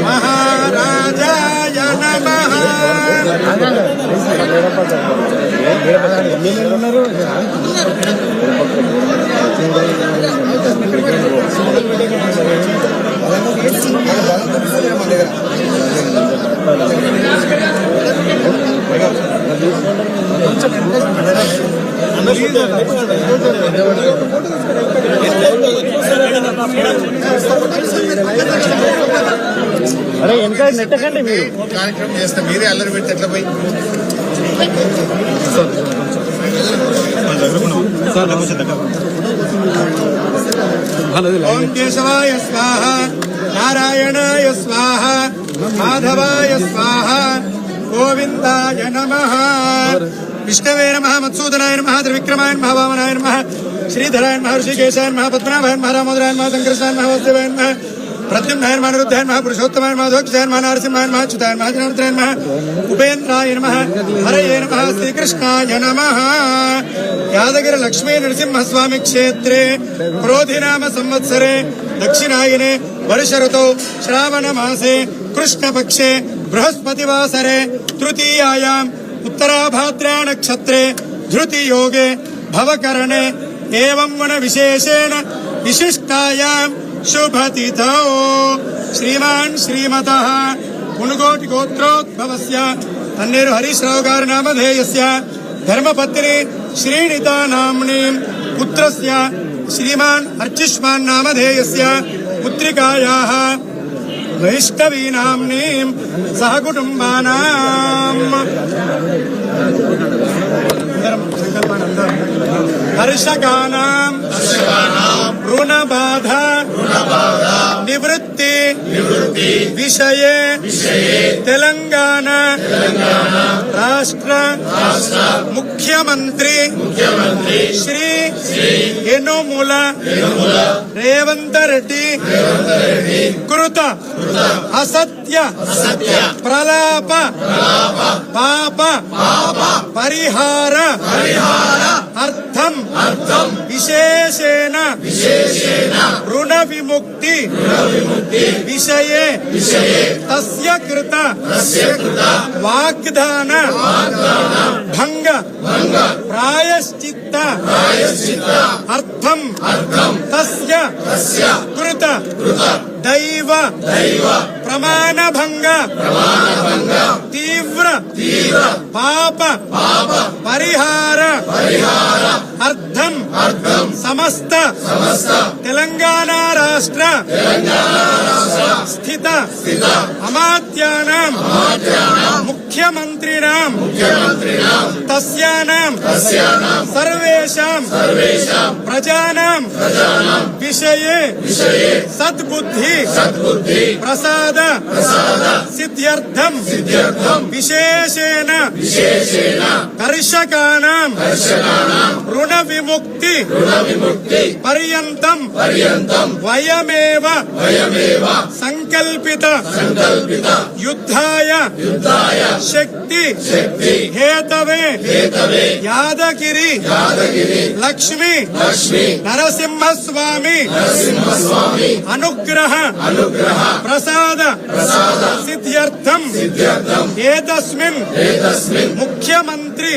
మహారాజాయ నమః. అరే వెనక నెట్టకండి మీరు కార్యక్రమం చేస్తే మీరే అల్లరి పెట్టి ఎట్లా పోయి ఓం కేశవాయ స్వాహ, నారాయణాయ స్వాహ, మాధవాయ స్వాహ, గోవిందాయ నమః. విష్ణవే నమః, మత్సూదనాయ నమః, త్రివిక్రమాయ నమః, వామనాయ నమః, శ్రీధరాయ నమః, ఋషికేశాయ నమః, పద్మనాభాయ నమః, రామోదరాయ నమః, సంకర్షాయ నమః, వాసుదేవాయ నమః, ప్రద్యుమ్నాయ నమః, అనిరుద్ధాయ నమః, పురుషోత్తమాయ నమః, దోక్షాయ నమః, నరసింహాయ నమః, అచ్యుతాయ నమః, జనార్దనాయ నమః, ఉపేంద్రాయ నమః, హరయే నమః, శ్రీకృష్ణాయ నమః. యాదగిరి లక్ష్మీ నరసింహస్వామి క్షేత్రే క్రోధినామ సంవత్సరే దక్షిణాయనే వర్ష ఋతౌ శ్రావణ మాసే కృష్ణపక్షే బృహస్పతివాసరే తృతీయాయాం ఉత్తరాభాద్రా నక్షత్రే ధృతి యోగే భవకరణే ఏవం గుణ విశేషేణ విశిష్టాయాం శుభతిథౌ. శ్రీమాన్ శ్రీమతః మునుగోటి గోత్రోద్భవస్య తన్నేరు హరీష్ రావు గారి నామధేయస్య ధర్మపత్ని శ్రీనితా నామ్ని పుత్రస్య శ్రీమాన్ అర్చిష్మాన్ నామధేయస్య పుత్రికాయాః వైష్ణవీ నామ్నీం సహ కుటుంబానాం హర్షకానాం రుణబాధ నివృత్తి విషయే తెలంగాణ రాష్ట్ర ముఖ్యమంత్రి శ్రీ యనుమల రేవంత్ రెడ్డి కృత అసత్య ప్రలాప పాప పరిహార అర్థం విశేషేణ రుణ విముక్తి విషయే తస్య కృత వాగ్దాన భంగ ప్రాయశ్చిత్త అర్థం తస్య కృత దైవ ప్రమాణభంగ తీవ్ర పాప పరిహార అర్థం సమస్త తెలంగాణ రాష్ట్ర స్థిత అమాత్యానాం ముఖ్యమంత్రిణాం తస్యానాం సర్వేషాం ప్రజానాం విషయే సద్బుద్ధి ప్రసాద సిద్ధ్యర్థం విశేషేణ కర్షకానాం రుణ విముక్తి పర్యంతం వయమేవ సంకల్పిత యుద్ధాయ శక్తి హేతవే యాదగిరి లక్ష్మీ నరసింహస్వామి అనుగ్రహ ప్రసాద సిద్ధ్యర్థం ఏతస్మిన్ ముఖ్యమంత్రి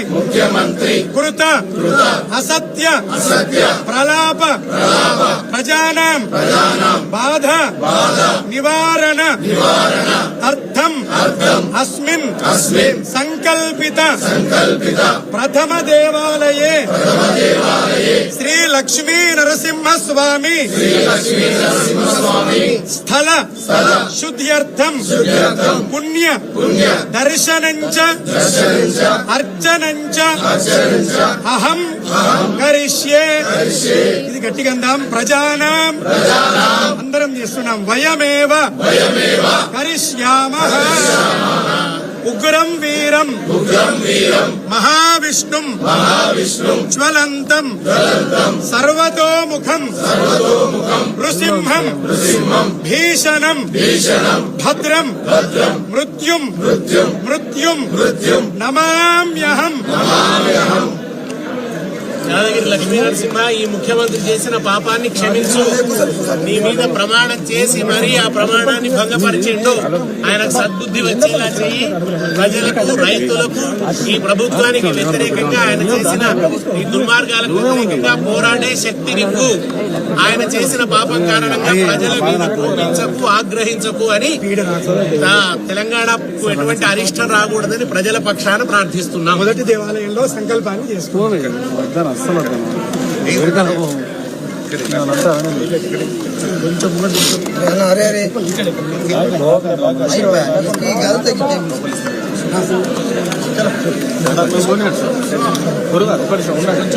కృత అసత్య ప్రలాప ప్రజానాం బాధ నివారణ అర్థం అస్మిన్ సంకల్పిత ప్రథమ దేవాలయే శ్రీ లక్ష్మీ నరసింహస్వామి స్థల శుద్ధ్యర్థం పుణ్య దర్శనంచ అర్చనంచ అహం కరిష్యే. ఇది గట్టిగా అందాం. ప్రజానాం అందరం చేస్తున్నాం. వయమేవ కరిష్యామః. ఉగ్రం వీరం మహావిష్ణుం జ్వలంతం సర్వతోముఖం నృసింహం భీషణం భద్రం మృత్యుం నమామ్యహం. యాదగిరి లక్ష్మీ నరసింహ, ఈ ముఖ్యమంత్రి చేసిన పాపాన్ని క్షమించు. నీ మీద ప్రమాణం చేసి మరీ ఆ ప్రమాణాన్ని భంగపరిచిండు. ఆయనకు సద్బుద్ధి వచ్చేలా చెయ్యి. ప్రజలకు, రైతులకు, ఈ ప్రభుత్వానికి వ్యతిరేకంగా ఆయన చేసిన ఈ దుర్మార్గాలకు వ్యతిరేకంగా పోరాడే శక్తి నింపు. ఆయన చేసిన పాపం కారణంగా ప్రజల మీద కోపించకు, ఆగ్రహించకు అని తెలంగాణకు ఎటువంటి అరిష్టం రాకూడదని ప్రజల పక్షాన ప్రార్థిస్తున్నాం. మొదటి దేవాలయంలో సంకల్పాన్ని చేసుకోవాలి. అస్సలు కొంచెం